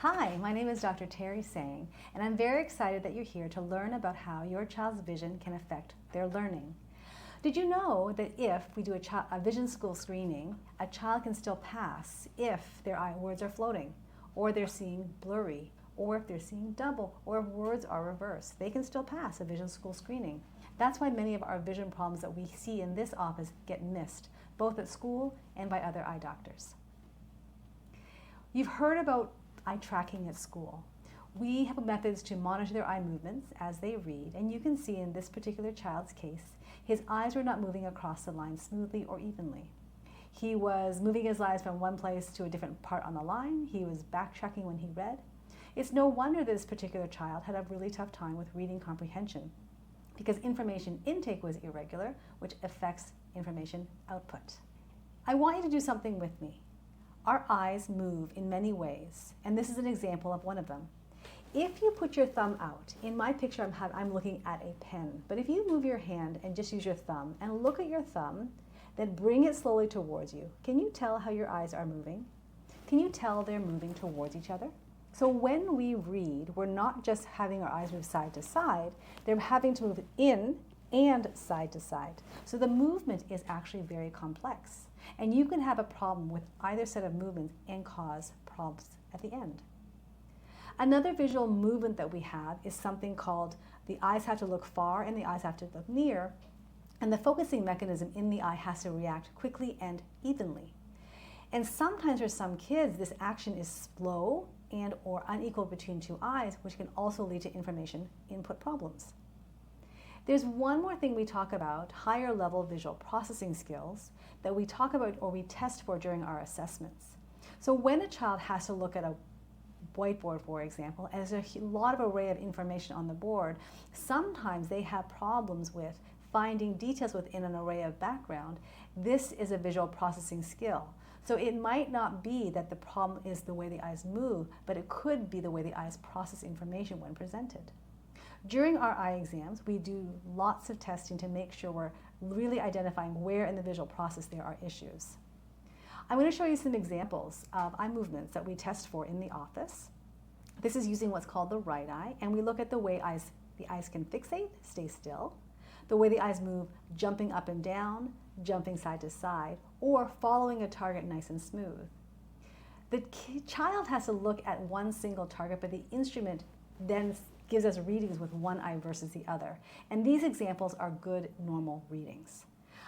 Hi, my name is Dr. Terry Tsang, and I'm very excited that you're here to learn about how your child's vision can affect their learning. Did you know that if we do a vision school screening, a child can still pass if their words are floating, or they're seeing blurry, or if they're seeing double, or if words are reversed? They can still pass a vision school screening. That's why many of our vision problems that we see in this office get missed, both at school and by other eye doctors. You've heard about eye tracking at school. We have methods to monitor their eye movements as they read, and you can see in this particular child's case, his eyes were not moving across the line smoothly or evenly. He was moving his eyes from one place to a different part on the line. He was backtracking when he read. It's no wonder this particular child had a really tough time with reading comprehension because information intake was irregular, which affects information output. I want you to do something with me. Our eyes move in many ways, and this is an example of one of them. If you put your thumb out, in my picture I'm looking at a pen, but if you move your hand and just use your thumb and look at your thumb, then bring it slowly towards you, can you tell how your eyes are moving? Can you tell they're moving towards each other? So when we read, we're not just having our eyes move side to side, they're having to move in and side to side. So the movement is actually very complex. And you can have a problem with either set of movements and cause problems at the end. Another visual movement that we have is something called the eyes have to look far and the eyes have to look near, and the focusing mechanism in the eye has to react quickly and evenly. And sometimes for some kids, this action is slow and or unequal between two eyes, which can also lead to information input problems. There's one more thing we talk about, higher level visual processing skills, that we talk about or we test for during our assessments. So when a child has to look at a whiteboard, for example, and there's a lot of array of information on the board, sometimes they have problems with finding details within an array of background. This is a visual processing skill. So it might not be that the problem is the way the eyes move, but it could be the way the eyes process information when presented. During our eye exams, we do lots of testing to make sure we're really identifying where in the visual process there are issues. I'm going to show you some examples of eye movements that we test for in the office. This is using what's called the right eye, and we look at the way the eyes can fixate, stay still, the way the eyes move, jumping up and down, jumping side to side, or following a target nice and smooth. The child has to look at one single target, but the instrument then gives us readings with one eye versus the other. And these examples are good normal readings.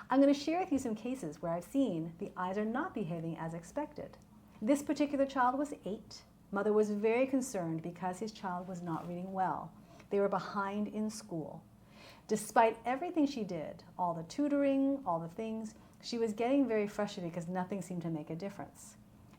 I'm going to share with you some cases where I've seen the eyes are not behaving as expected. This particular child was 8. Mother was very concerned because his child was not reading well. They were behind in school. Despite everything she did, all the tutoring, all the things, she was getting very frustrated because nothing seemed to make a difference.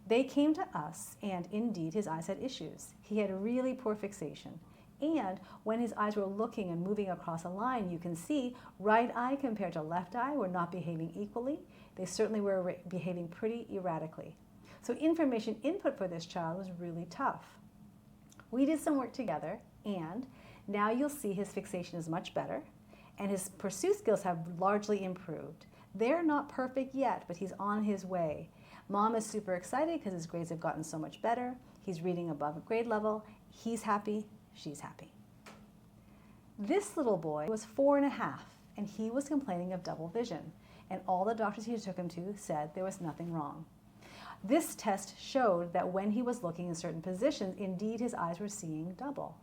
They came to us, and indeed his eyes had issues. He had really poor fixation. And when his eyes were looking and moving across a line, you can see right eye compared to left eye were not behaving equally. They certainly were behaving pretty erratically. So information input for this child was really tough. We did some work together, and now you'll see his fixation is much better, and his pursuit skills have largely improved. They're not perfect yet, but he's on his way. Mom is super excited because his grades have gotten so much better. He's reading above grade level. He's happy. She's happy. This little boy was 4.5, and he was complaining of double vision, and all the doctors he took him to said there was nothing wrong. This test showed that when he was looking in certain positions, indeed his eyes were seeing double.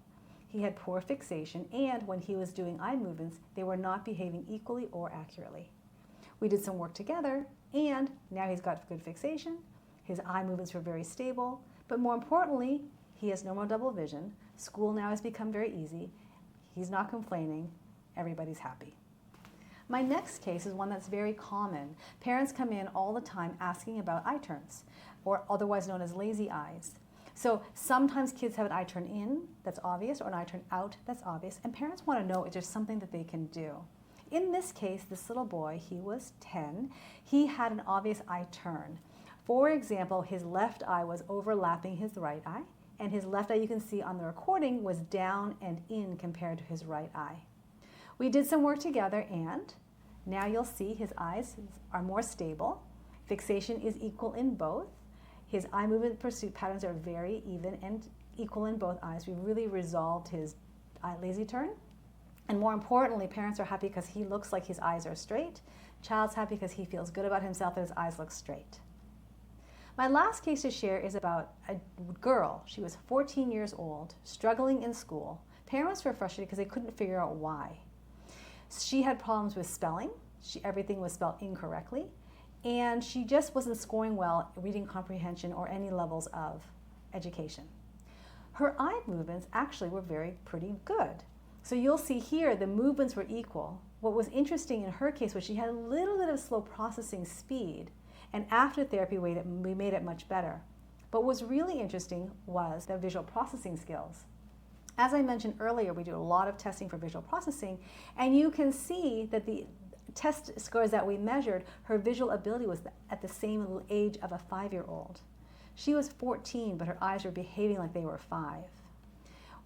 He had poor fixation, and when he was doing eye movements, they were not behaving equally or accurately. We did some work together, and now he's got good fixation. His eye movements were very stable, but more importantly, he has no more double vision. School now has become very easy. He's not complaining. Everybody's happy. My next case is one that's very common. Parents come in all the time asking about eye turns, or otherwise known as lazy eyes. So sometimes kids have an eye turn in that's obvious or an eye turn out that's obvious, and parents want to know if there's something that they can do. In this case, this little boy, he was 10. He had an obvious eye turn. For example, his left eye was overlapping his right eye, and his left eye, you can see on the recording, was down and in compared to his right eye. We did some work together, and now you'll see his eyes are more stable. Fixation is equal in both. His eye movement pursuit patterns are very even and equal in both eyes. We really resolved his lazy turn. And more importantly, parents are happy because he looks like his eyes are straight. Child's happy because he feels good about himself and his eyes look straight. My last case to share is about a girl. She was 14 years old, struggling in school. Parents were frustrated because they couldn't figure out why. She had problems with spelling. Everything was spelled incorrectly. And she just wasn't scoring well reading comprehension or any levels of education. Her eye movements actually were pretty good. So you'll see here the movements were equal. What was interesting in her case was she had a little bit of slow processing speed, and after therapy we made it much better. But what was really interesting was the visual processing skills. As I mentioned earlier, we do a lot of testing for visual processing, and you can see that the test scores that we measured, her visual ability was at the same age of a 5-year-old. She was 14, but her eyes were behaving like they were 5.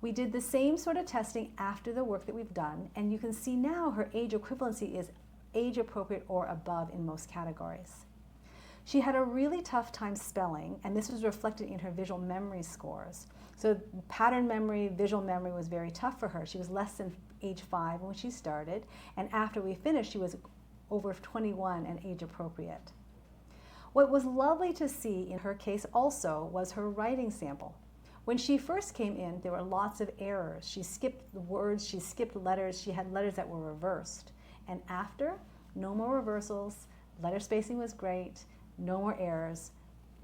We did the same sort of testing after the work that we've done, and you can see now her age equivalency is age appropriate or above in most categories. She had a really tough time spelling, and this was reflected in her visual memory scores. So pattern memory, visual memory was very tough for her. She was less than age 5 when she started, and after we finished, she was over 21 and age appropriate. What was lovely to see in her case also was her writing sample. When she first came in, there were lots of errors. She skipped words, she skipped letters, she had letters that were reversed. And after, no more reversals, letter spacing was great, no more errors,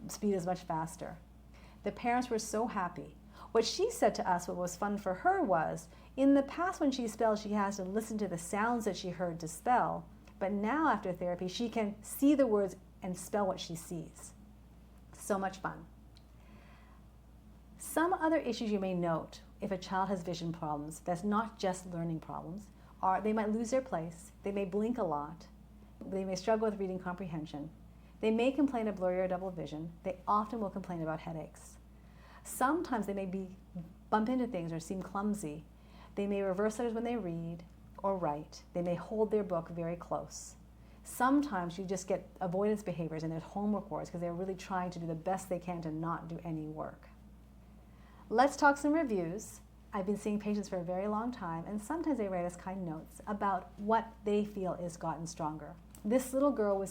speed is much faster. The parents were so happy. What she said to us, what was fun for her was, in the past when she spelled, she has to listen to the sounds that she heard to spell, but now after therapy, she can see the words and spell what she sees. So much fun. Some other issues you may note if a child has vision problems, that's not just learning problems, are they might lose their place, they may blink a lot, they may struggle with reading comprehension, they may complain of blurry or double vision, they often will complain about headaches. Sometimes they may bump into things or seem clumsy. They may reverse letters when they read or write. They may hold their book very close. Sometimes you just get avoidance behaviors and there's homework wars because they're really trying to do the best they can to not do any work. Let's talk some reviews. I've been seeing patients for a very long time, and sometimes they write us kind notes about what they feel is gotten stronger. This little girl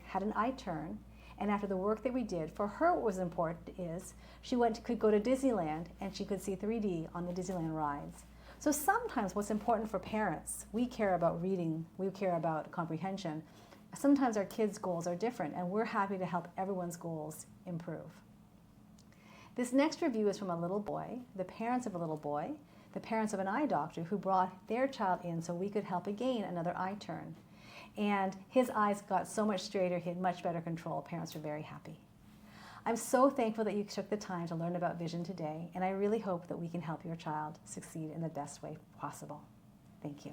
had an eye turn, and after the work that we did, for her what was important is she could go to Disneyland and she could see 3D on the Disneyland rides. So sometimes what's important for parents, we care about reading, we care about comprehension. Sometimes our kids' goals are different, and we're happy to help everyone's goals improve. This next review is from a little boy, the parents of a little boy, the parents of an eye doctor who brought their child in so we could help again another eye turn. And his eyes got so much straighter, he had much better control. Parents were very happy. I'm so thankful that you took the time to learn about vision today, and I really hope that we can help your child succeed in the best way possible. Thank you.